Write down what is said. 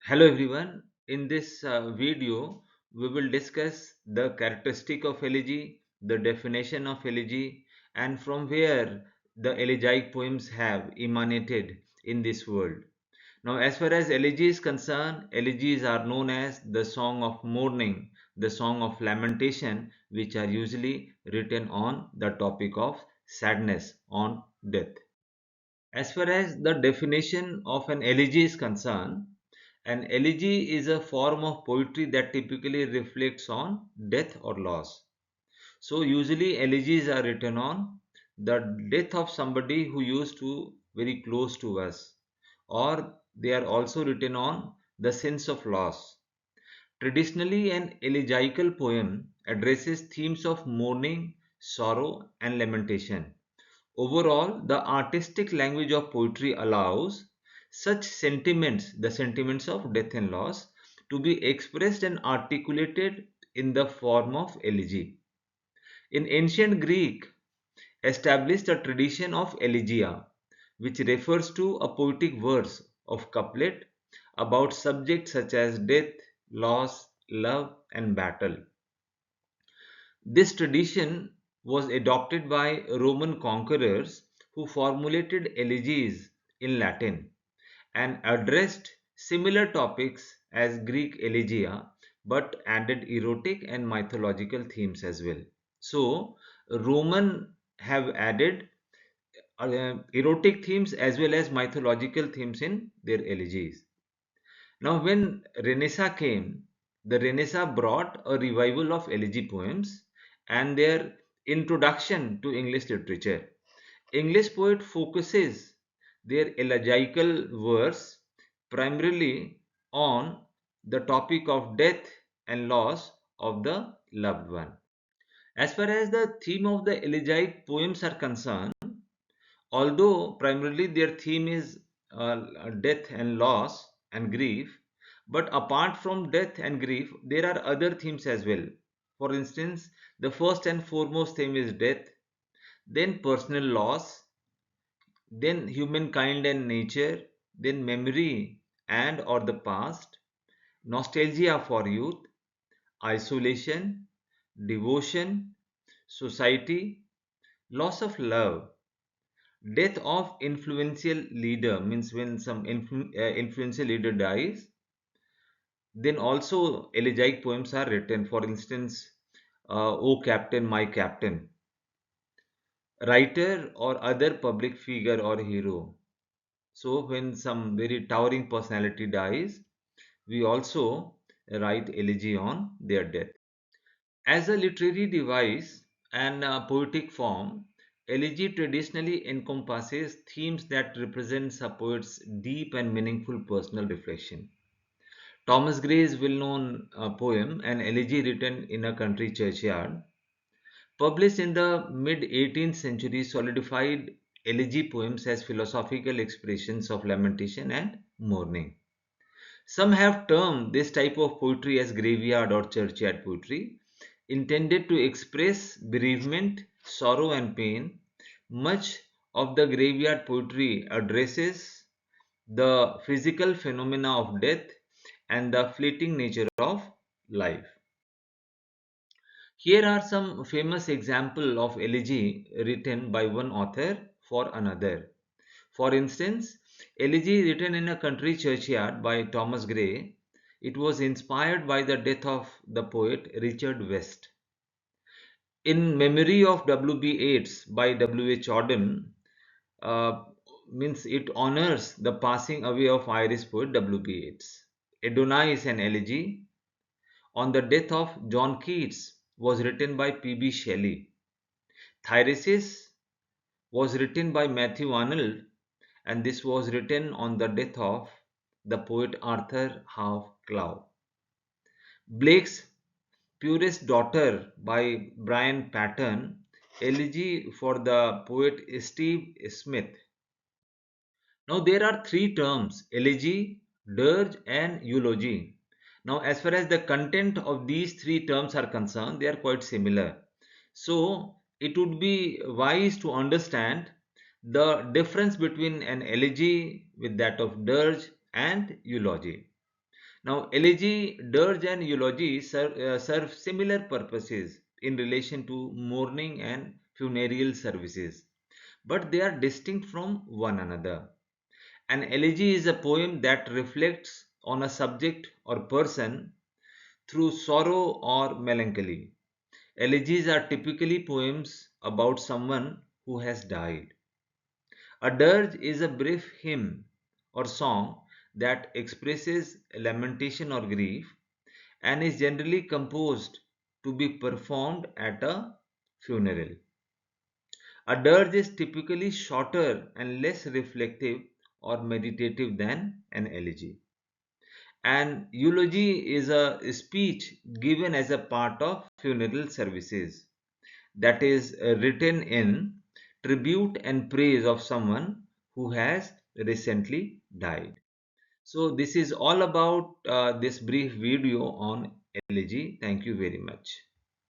Hello everyone. In this video, we will discuss the characteristic of elegy, the definition of elegy, and from where the elegiac poems have emanated in this world. Now, as far as elegy is concerned, elegies are known as the song of mourning, the song of lamentation, which are usually written on the topic of sadness, on death. As far as the definition of an elegy is concerned, an elegy is a form of poetry that typically reflects on death or loss. So usually elegies are written on the death of somebody who used to very close to us, or they are also written on the sense of loss. Traditionally, an elegiacal poem addresses themes of mourning, sorrow, and lamentation. Overall, the artistic language of poetry allows such sentiments, the sentiments of death and loss, to be expressed and articulated in the form of elegy. In ancient Greek, established a tradition of elegia, which refers to a poetic verse of couplet about subjects such as death, loss, love, and battle. This tradition was adopted by Roman conquerors who formulated elegies in Latin and addressed similar topics as Greek elegia but added erotic and mythological themes as well. So, Roman have added erotic themes as well as mythological themes in their elegies. Now, when Renaissance came, the Renaissance brought a revival of elegy poems and their introduction to English literature. English poet focuses their elegiacal verse primarily on the topic of death and loss of the loved one. As far as the theme of the elegiac poems are concerned, although primarily their theme is death and loss and grief, but apart from death and grief, there are other themes as well. For instance, the first and foremost theme is death, then personal loss, then humankind and nature, then memory and or the past, nostalgia for youth, isolation, devotion, society, loss of love, death of influential leader means when some influential leader dies. Then also elegiac poems are written, for instance, O Captain, My Captain, writer or other public figure or hero. So when some very towering personality dies, we also write elegy on their death. As a literary device and a poetic form, elegy traditionally encompasses themes that represents a poet's deep and meaningful personal reflection. Thomas Gray's well-known poem, An Elegy Written in a Country Churchyard, published in the mid-18th century, solidified elegy poems as philosophical expressions of lamentation and mourning. Some have termed this type of poetry as graveyard or churchyard poetry, intended to express bereavement, sorrow, and pain. Much of the graveyard poetry addresses the physical phenomena of death and the fleeting nature of life. Here are some famous examples of elegy written by one author for another. For instance, Elegy written in a country churchyard by Thomas Gray. It was inspired by the death of the poet Richard West. In memory of W.B. Yeats by W.H. Auden, uh, means it honors the passing away of Irish poet W.B. Yeats. Adonai is an elegy on the death of John Keats was written by P.B. Shelley. Thyrsis was written by Matthew Arnold, and this was written on the death of the poet Arthur Half Clough. Blake's Purest Daughter by Brian Patton, elegy for the poet Steve Smith. Now there are three terms: elegy, dirge, and eulogy. Now as far as the content of these three terms are concerned, they are quite similar. So it would be wise to understand the difference between an elegy with that of dirge and eulogy. Now, elegy, dirge, and eulogy serve similar purposes in relation to mourning and funereal services, but they are distinct from one another. An elegy is a poem that reflects on a subject or person through sorrow or melancholy. Elegies are typically poems about someone who has died. A dirge is a brief hymn or song that expresses lamentation or grief and is generally composed to be performed at a funeral. A dirge is typically shorter and less reflective or meditative than an elegy. An eulogy is a speech given as a part of funeral services that is written in tribute and praise of someone who has recently died. So this is all about this brief video on elegy. Thank you very much.